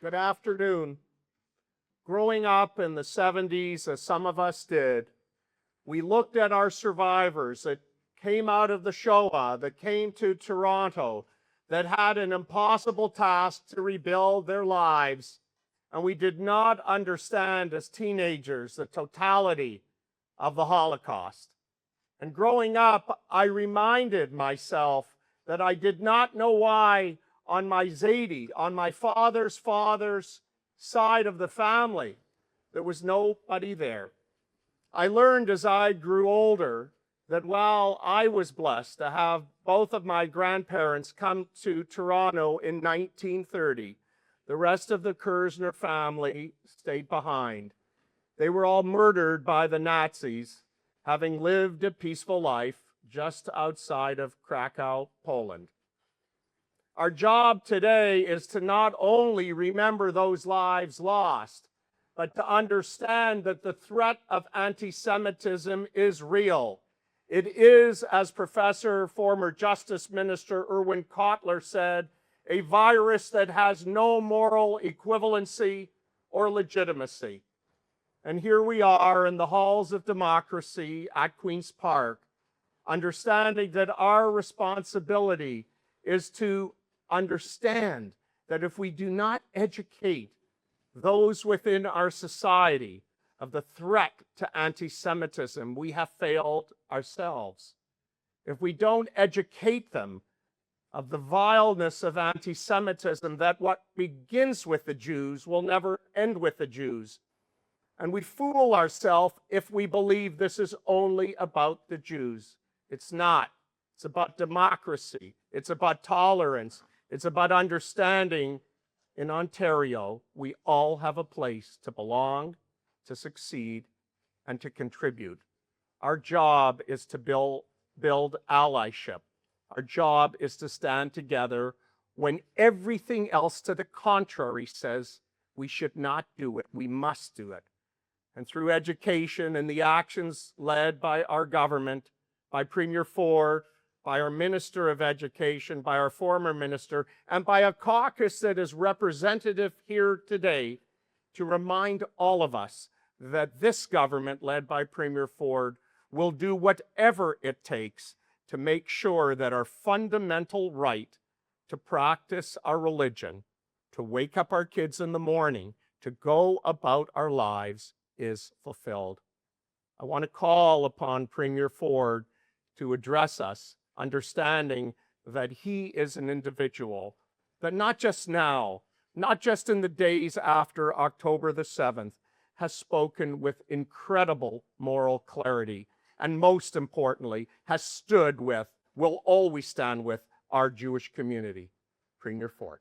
Good afternoon. Growing up in the 70s, as some of us did, we looked at our survivors that came out of the Shoah, that came to Toronto, that had an impossible task to rebuild their lives, and we did not understand as teenagers the totality of the Holocaust. And growing up, I reminded myself that I did not know why on my Zadie, on my father's side of the family, there was nobody there. I learned as I grew older that while I was blessed to have both of my grandparents come to Toronto in 1930, the rest of the Kerzner family stayed behind. They were all murdered by the Nazis, having lived a peaceful life just outside of Krakow, Poland. Our job today is to not only remember those lives lost, but to understand that the threat of anti-Semitism is real. It is, as former Justice Minister Erwin Kotler said, a virus that has no moral equivalency or legitimacy. And here we are in the halls of democracy at Queen's Park, understanding that our responsibility is to understand that if we do not educate those within our society of the threat to anti-Semitism, we have failed ourselves. If we don't educate them of the vileness of anti-Semitism, that what begins with the Jews will never end with the Jews. And we fool ourselves if we believe this is only about the Jews. It's not. It's about democracy. It's about tolerance. It's about understanding in Ontario, we all have a place to belong, to succeed, and to contribute. Our job is to build allyship. Our job is to stand together when everything else to the contrary says we should not do it, we must do it. And through education and the actions led by our government, by Premier Ford, by our Minister of Education, by our former minister, and by a caucus that is representative here today, to remind all of us that this government, led by Premier Ford, will do whatever it takes to make sure that our fundamental right to practice our religion, to wake up our kids in the morning, to go about our lives is fulfilled. I want to call upon Premier Ford to address us, understanding that he is an individual that not just now, not just in the days after October the 7th, has spoken with incredible moral clarity, and most importantly, has stood with, will always stand with, our Jewish community. Premier Ford.